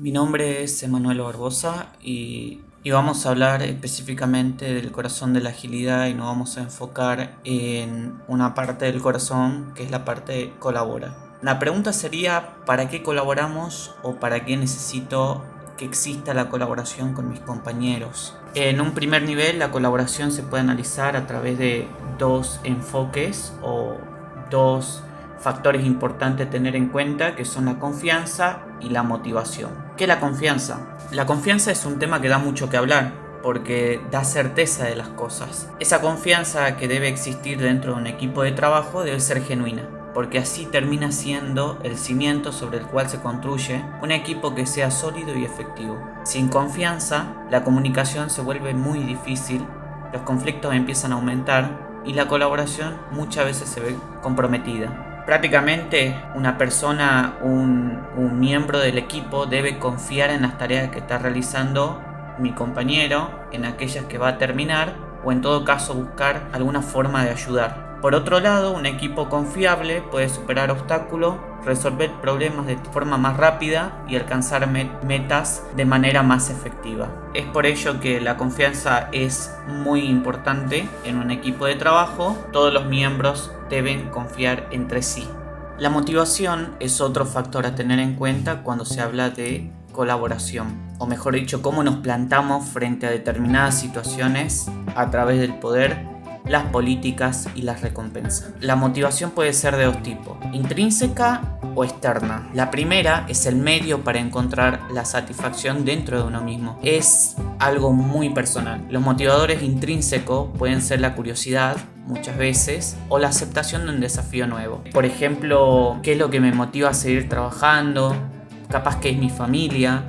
Mi nombre es Emanuel Barbosa y vamos a hablar específicamente del corazón de la agilidad y nos vamos a enfocar en una parte del corazón que es la parte de colabora. La pregunta sería: ¿para qué colaboramos o para qué necesito que exista la colaboración con mis compañeros? En un primer nivel, la colaboración se puede analizar a través de dos enfoques o dos factores importantes a tener en cuenta, que son la confianza y la motivación. ¿Qué es la confianza? La confianza es un tema que da mucho que hablar porque da certeza de las cosas. Esa confianza que debe existir dentro de un equipo de trabajo debe ser genuina, porque así termina siendo el cimiento sobre el cual se construye un equipo que sea sólido y efectivo. Sin confianza, la comunicación se vuelve muy difícil, los conflictos empiezan a aumentar y la colaboración muchas veces se ve comprometida. Prácticamente una persona, un miembro del equipo debe confiar en las tareas que está realizando mi compañero, en aquellas que va a terminar o en todo caso buscar alguna forma de ayudar. Por otro lado, un equipo confiable puede superar obstáculos, resolver problemas de forma más rápida y alcanzar metas de manera más efectiva. Es por ello que la confianza es muy importante en un equipo de trabajo. Todos los miembros deben confiar entre sí. La motivación es otro factor a tener en cuenta cuando se habla de colaboración, o mejor dicho, cómo nos plantamos frente a determinadas situaciones a través del poder, las políticas y las recompensas. La motivación puede ser de dos tipos: intrínseca o externa. La primera es el medio para encontrar la satisfacción dentro de uno mismo. Es algo muy personal. Los motivadores intrínsecos pueden ser la curiosidad, muchas veces, o la aceptación de un desafío nuevo. Por ejemplo, ¿qué es lo que me motiva a seguir trabajando? Capaz que es mi familia,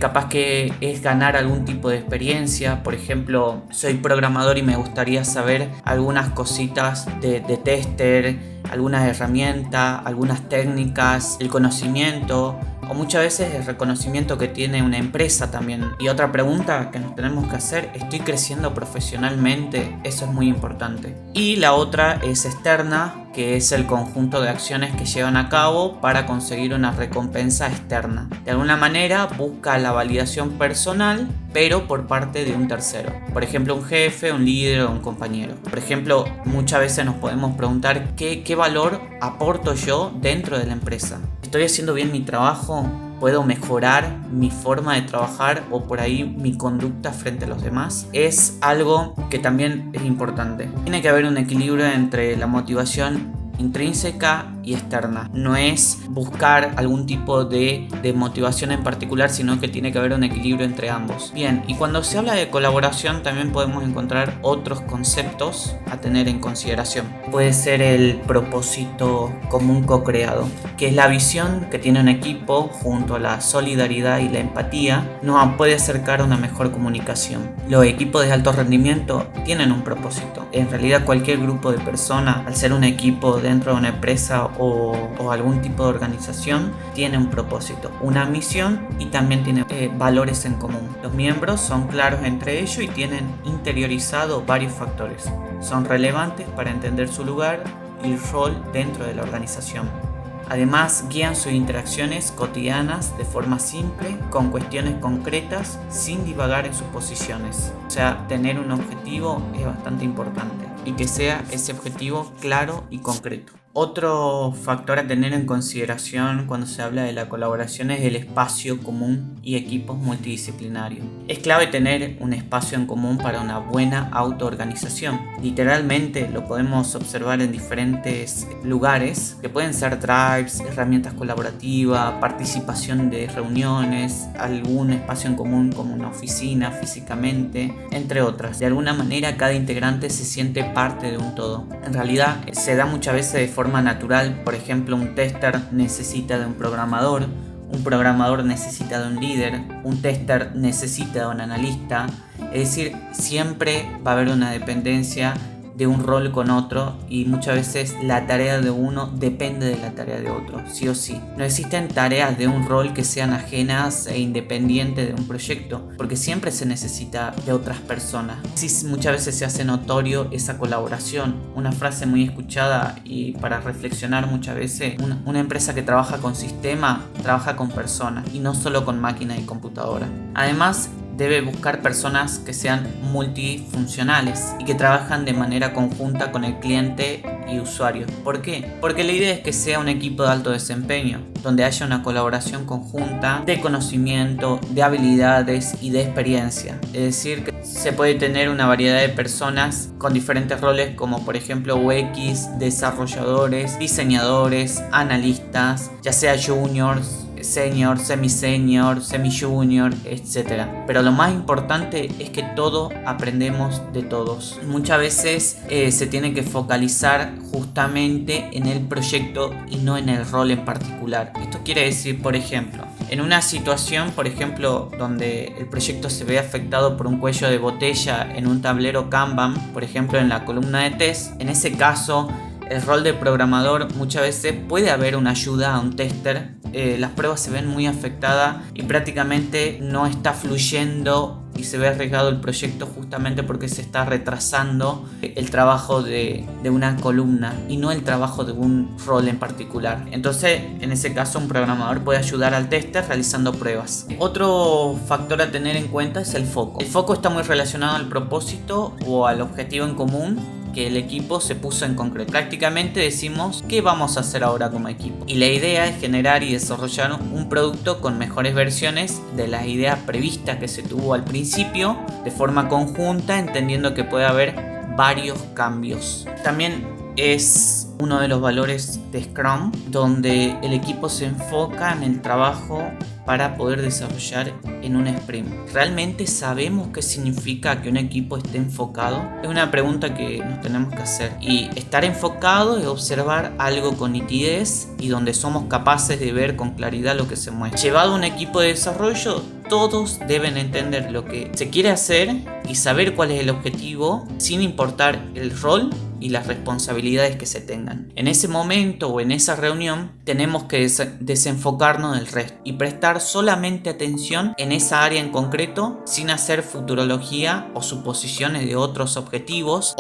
capaz que es ganar algún tipo de experiencia. Por ejemplo, soy programador y me gustaría saber algunas cositas de tester, algunas herramientas, algunas técnicas, el conocimiento, o muchas veces el reconocimiento que tiene una empresa también. Y otra pregunta que nos tenemos que hacer: ¿estoy creciendo profesionalmente? Eso es muy importante. Y la otra es externa, que es el conjunto de acciones que llevan a cabo para conseguir una recompensa externa. De alguna manera busca la validación personal, pero por parte de un tercero. Por ejemplo, un jefe, un líder o un compañero. Por ejemplo, muchas veces nos podemos preguntar qué valor aporto yo dentro de la empresa. ¿Estoy haciendo bien mi trabajo? ¿Puedo mejorar mi forma de trabajar o por ahí mi conducta frente a los demás? Es algo que también es importante. Tiene que haber un equilibrio entre la motivación intrínseca y externa. No es buscar algún tipo de motivación en particular, sino que tiene que haber un equilibrio entre ambos. Bien, y cuando se habla de colaboración también podemos encontrar otros conceptos a tener en consideración. Puede ser el propósito común co-creado, que es la visión que tiene un equipo junto a la solidaridad y la empatía, nos puede acercar a una mejor comunicación. Los equipos de alto rendimiento tienen un propósito. En realidad cualquier grupo de personas, al ser un equipo dentro de una empresa o algún tipo de organización, tiene un propósito, una misión y también tiene valores en común. Los miembros son claros entre ellos y tienen interiorizado varios factores. Son relevantes para entender su lugar y rol dentro de la organización. Además, guían sus interacciones cotidianas de forma simple, con cuestiones concretas, sin divagar en sus posiciones. O sea, tener un objetivo es bastante importante y que sea ese objetivo claro y concreto. Otro factor a tener en consideración cuando se habla de la colaboración es el espacio común y equipos multidisciplinarios. Es clave tener un espacio en común para una buena autoorganización. Literalmente lo podemos observar en diferentes lugares, que pueden ser drives, herramientas colaborativas, participación de reuniones, algún espacio en común como una oficina físicamente, entre otras. De alguna manera cada integrante se siente parte de un todo. En realidad se da muchas veces de forma natural. Por ejemplo, un tester necesita de un programador necesita de un líder, un tester necesita de un analista. Es decir, siempre va a haber una dependencia de un rol con otro y muchas veces la tarea de uno depende de la tarea de otro, sí o sí. No existen tareas de un rol que sean ajenas e independientes de un proyecto, porque siempre se necesita de otras personas. Sí, muchas veces se hace notorio esa colaboración. Una frase muy escuchada y para reflexionar muchas veces, una empresa que trabaja con sistema trabaja con personas y no solo con máquinas y computadoras. Además, debe buscar personas que sean multifuncionales y que trabajan de manera conjunta con el cliente y usuario. ¿Por qué? Porque la idea es que sea un equipo de alto desempeño, donde haya una colaboración conjunta de conocimiento, de habilidades y de experiencia. Es decir, que se puede tener una variedad de personas con diferentes roles, como por ejemplo UX, desarrolladores, diseñadores, analistas, ya sea juniors, senior, semi-senior, semi-junior, etc. Pero lo más importante es que todos aprendemos de todos. Muchas veces se tiene que focalizar justamente en el proyecto y no en el rol en particular. Esto quiere decir, por ejemplo, en una situación, por ejemplo, donde el proyecto se ve afectado por un cuello de botella en un tablero Kanban, por ejemplo en la columna de test, en ese caso el rol de programador muchas veces puede haber una ayuda a un tester. Las pruebas se ven muy afectadas y prácticamente no está fluyendo y se ve arriesgado el proyecto justamente porque se está retrasando el trabajo de una columna y no el trabajo de un rol en particular. Entonces, en ese caso, un programador puede ayudar al tester realizando pruebas. Otro factor a tener en cuenta es el foco. El foco está muy relacionado al propósito o al objetivo en común que el equipo se puso en concreto. Prácticamente decimos qué vamos a hacer ahora como equipo. Y la idea es generar y desarrollar un producto con mejores versiones de las ideas previstas que se tuvo al principio, de forma conjunta, entendiendo que puede haber varios cambios. También es uno de los valores de Scrum, donde el equipo se enfoca en el trabajo para poder desarrollar en un sprint. ¿Realmente sabemos qué significa que un equipo esté enfocado? Es una pregunta que nos tenemos que hacer. Y estar enfocado es observar algo con nitidez y donde somos capaces de ver con claridad lo que se mueve. Llevado a un equipo de desarrollo, todos deben entender lo que se quiere hacer y saber cuál es el objetivo, sin importar el rol y las responsabilidades que se tengan. En ese momento o en esa reunión tenemos que desenfocarnos del resto y prestar solamente atención en esa área en concreto, sin hacer futurología o suposiciones de otros objetivos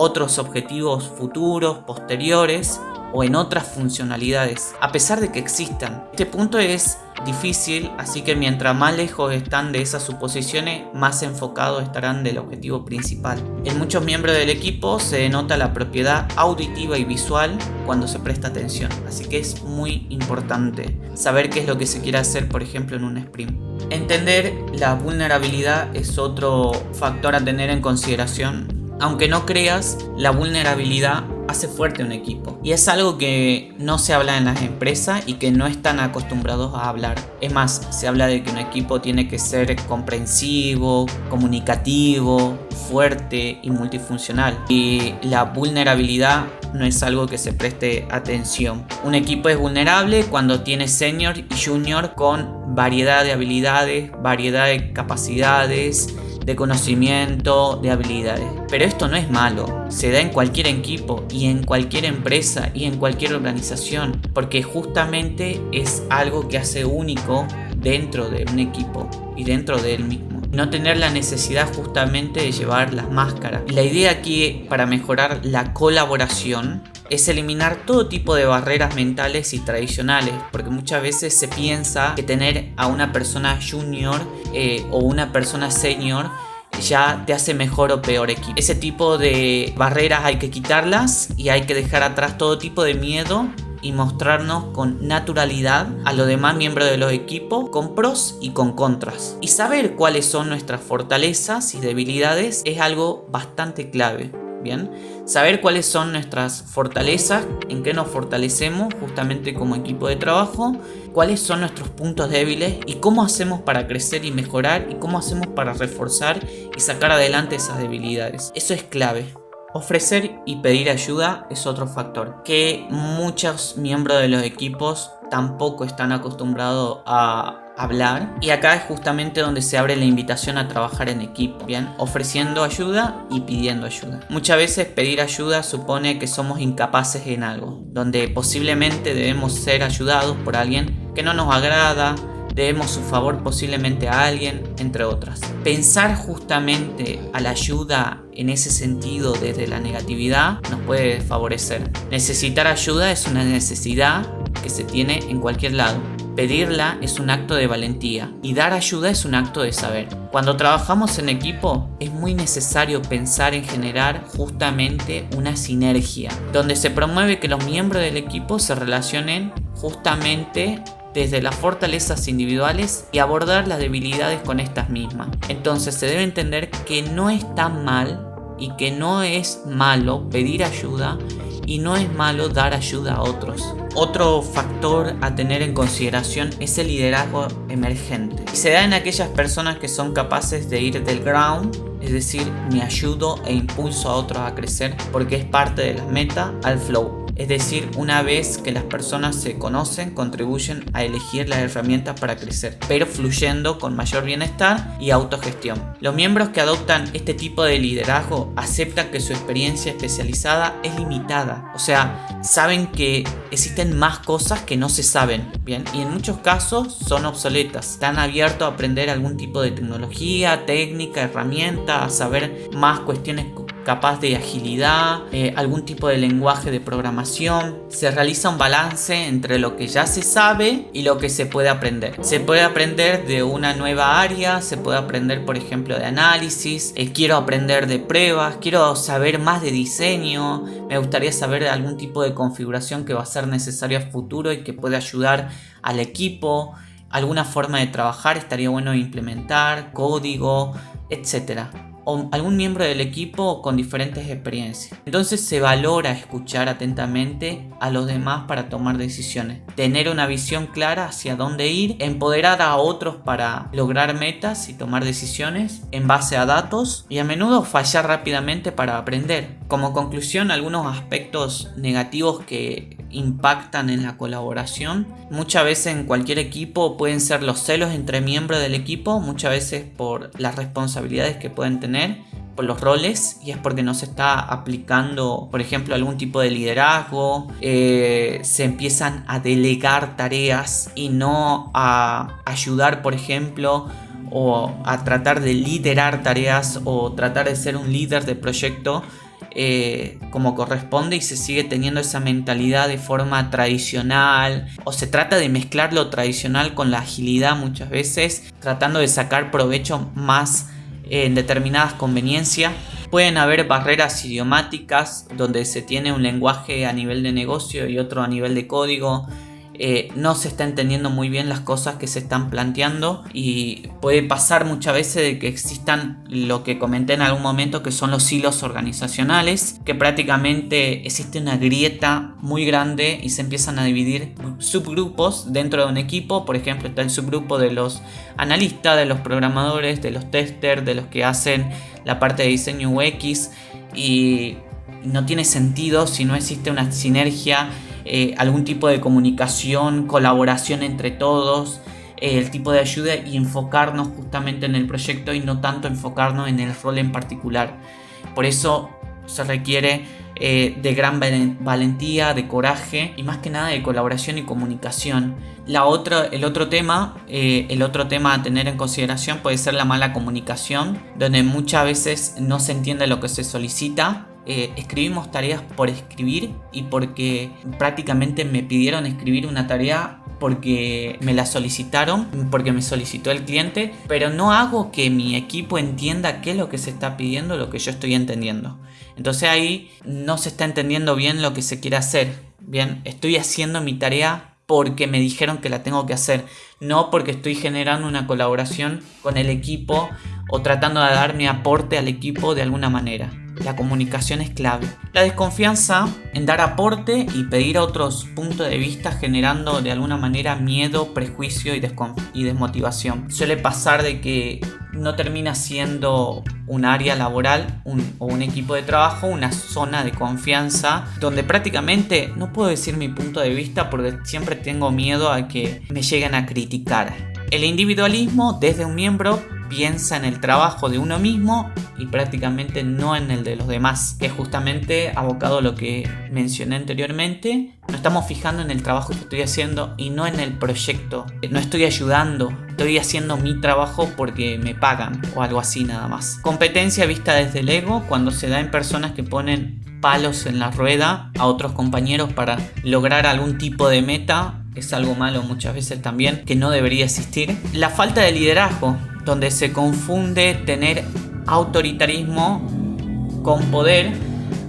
futuros, posteriores o en otras funcionalidades, a pesar de que existan. Este punto es difícil, así que mientras más lejos están de esas suposiciones, más enfocados estarán del objetivo principal. En muchos miembros del equipo se denota la propiedad auditiva y visual cuando se presta atención, así que es muy importante saber qué es lo que se quiere hacer, por ejemplo, en un sprint. Entender la vulnerabilidad es otro factor a tener en consideración. Aunque no creas, la vulnerabilidad hace fuerte un equipo y es algo que no se habla en las empresas y que no están acostumbrados a hablar. Es más, se habla de que un equipo tiene que ser comprensivo, comunicativo, fuerte y multifuncional, y la vulnerabilidad no es algo que se preste atención. Un equipo es vulnerable cuando tiene senior y junior con variedad de habilidades, variedad de capacidades, de conocimiento, de habilidades. Pero esto no es malo, se da en cualquier equipo y en cualquier empresa y en cualquier organización, porque justamente es algo que hace único dentro de un equipo y dentro de él mismo. No tener la necesidad justamente de llevar las máscaras. La idea aquí para mejorar la colaboración es eliminar todo tipo de barreras mentales y tradicionales, porque muchas veces se piensa que tener a una persona junior o una persona senior ya te hace mejor o peor equipo. Ese tipo de barreras hay que quitarlas y hay que dejar atrás todo tipo de miedo y mostrarnos con naturalidad a los demás miembros de los equipos, con pros y con contras. Y saber cuáles son nuestras fortalezas y debilidades es algo bastante clave. Bien, saber cuáles son nuestras fortalezas, en qué nos fortalecemos justamente como equipo de trabajo, cuáles son nuestros puntos débiles y cómo hacemos para crecer y mejorar y cómo hacemos para reforzar y sacar adelante esas debilidades. Eso es clave. Ofrecer y pedir ayuda es otro factor que muchos miembros de los equipos tampoco están acostumbrados a hablar, y acá es justamente donde se abre la invitación a trabajar en equipo, bien, ofreciendo ayuda y pidiendo ayuda. Muchas veces pedir ayuda supone que somos incapaces en algo, donde posiblemente debemos ser ayudados por alguien que no nos agrada, debemos su favor posiblemente a alguien, entre otras. Pensar justamente a la ayuda en ese sentido desde la negatividad nos puede favorecer. Necesitar ayuda es una necesidad que se tiene en cualquier lado. Pedirla es un acto de valentía y dar ayuda es un acto de saber. Cuando trabajamos en equipo es muy necesario pensar en generar justamente una sinergia, donde se promueve que los miembros del equipo se relacionen justamente desde las fortalezas individuales y abordar las debilidades con estas mismas. Entonces se debe entender que no es tan mal y que no es malo pedir ayuda y no es malo dar ayuda a otros. Otro factor a tener en consideración es el liderazgo emergente. Y se da en aquellas personas que son capaces de ir del ground, es decir, me ayudo e impulso a otros a crecer porque es parte de las metas, al flow. Es decir, una vez que las personas se conocen, contribuyen a elegir las herramientas para crecer, pero fluyendo con mayor bienestar y autogestión. Los miembros que adoptan este tipo de liderazgo aceptan que su experiencia especializada es limitada. O sea, saben que existen más cosas que no se saben, ¿bien? Y en muchos casos son obsoletas. Están abiertos a aprender algún tipo de tecnología, técnica, herramienta, a saber más cuestiones capaz de agilidad, algún tipo de lenguaje de programación. Se realiza un balance entre lo que ya se sabe y lo que se puede aprender. Se puede aprender de una nueva área, se puede aprender por ejemplo de análisis, quiero aprender de pruebas, quiero saber más de diseño, me gustaría saber de algún tipo de configuración que va a ser necesario a futuro y que puede ayudar al equipo, alguna forma de trabajar estaría bueno implementar, código, etcétera. O algún miembro del equipo con diferentes experiencias. Entonces se valora escuchar atentamente a los demás para tomar decisiones, tener una visión clara hacia dónde ir, empoderar a otros para lograr metas y tomar decisiones en base a datos y a menudo fallar rápidamente para aprender. Como conclusión, algunos aspectos negativos que impactan en la colaboración muchas veces en cualquier equipo pueden ser los celos entre miembros del equipo, muchas veces por las responsabilidades que pueden tener, por los roles, y es porque no se está aplicando por ejemplo algún tipo de liderazgo, se empiezan a delegar tareas y no a ayudar por ejemplo, o a tratar de liderar tareas o tratar de ser un líder de proyecto como corresponde, y se sigue teniendo esa mentalidad de forma tradicional, o se trata de mezclar lo tradicional con la agilidad muchas veces, tratando de sacar provecho más en determinadas conveniencias. Pueden haber barreras idiomáticas donde se tiene un lenguaje a nivel de negocio y otro a nivel de código. No se está entendiendo muy bien las cosas que se están planteando y puede pasar muchas veces de que existan lo que comenté en algún momento, que son los silos organizacionales, que prácticamente existe una grieta muy grande y se empiezan a dividir subgrupos dentro de un equipo. Por ejemplo, está el subgrupo de los analistas, de los programadores, de los testers, de los que hacen la parte de diseño UX, y no tiene sentido si no existe una sinergia, algún tipo de comunicación, colaboración entre todos, el tipo de ayuda, y enfocarnos justamente en el proyecto y no tanto enfocarnos en el rol en particular. Por eso se requiere de gran valentía, de coraje y más que nada de colaboración y comunicación. El otro tema a tener en consideración puede ser la mala comunicación, donde muchas veces no se entiende lo que se solicita. Escribimos tareas por escribir y porque prácticamente me pidieron escribir una tarea porque me la solicitaron, porque me solicitó el cliente, pero no hago que mi equipo entienda qué es lo que se está pidiendo, lo que yo estoy entendiendo. Entonces ahí no se está entendiendo bien lo que se quiere hacer. Bien, estoy haciendo mi tarea porque me dijeron que la tengo que hacer, no porque estoy generando una colaboración con el equipo o tratando de dar mi aporte al equipo de alguna manera. La comunicación es clave. La desconfianza en dar aporte y pedir a otros puntos de vista, generando de alguna manera miedo, prejuicio y desmotivación. Suele pasar de que no termina siendo un área laboral o un equipo de trabajo, una zona de confianza donde prácticamente no puedo decir mi punto de vista porque siempre tengo miedo a que me lleguen a criticar. El individualismo desde un miembro piensa en el trabajo de uno mismo y prácticamente no en el de los demás, que es justamente abocado a lo que mencioné anteriormente. Nos estamos fijando en el trabajo que estoy haciendo y no en el proyecto. No estoy ayudando, estoy haciendo mi trabajo porque me pagan o algo así nada más. Competencia vista desde el ego cuando se da en personas que ponen palos en la rueda a otros compañeros para lograr algún tipo de meta. Es algo malo muchas veces también, que no debería existir. La falta de liderazgo, donde se confunde tener autoritarismo con poder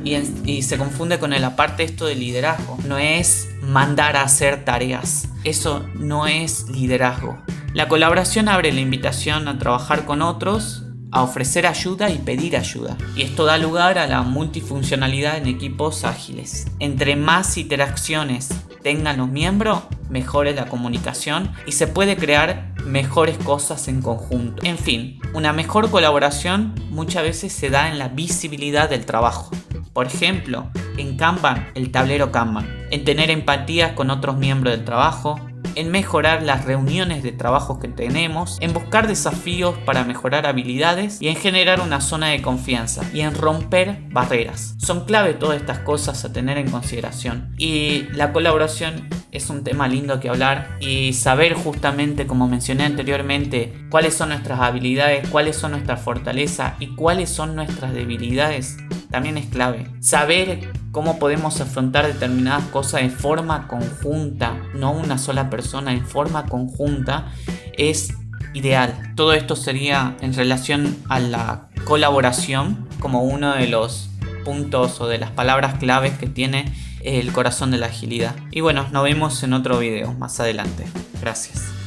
y se confunde con la parte esto de liderazgo. No es mandar a hacer tareas, eso no es liderazgo. La colaboración abre la invitación a trabajar con otros, a ofrecer ayuda y pedir ayuda. Y esto da lugar a la multifuncionalidad en equipos ágiles. Entre más interacciones tengan los miembros, mejor es la comunicación y se puede crear mejores cosas en conjunto. En fin, una mejor colaboración muchas veces se da en la visibilidad del trabajo. Por ejemplo, en Kanban, el tablero Kanban, en tener empatías con otros miembros del trabajo, en mejorar las reuniones de trabajo que tenemos, en buscar desafíos para mejorar habilidades y en generar una zona de confianza y en romper barreras. Son clave todas estas cosas a tener en consideración. Y la colaboración es un tema lindo que hablar y saber justamente, como mencioné anteriormente, cuáles son nuestras habilidades, cuáles son nuestras fortalezas y cuáles son nuestras debilidades también es clave. Saber cómo podemos afrontar determinadas cosas de forma conjunta, no una sola persona, en forma conjunta, es ideal. Todo esto sería en relación a la colaboración como uno de los puntos o de las palabras claves que tiene el corazón de la agilidad. Y bueno, nos vemos en otro video más adelante. Gracias.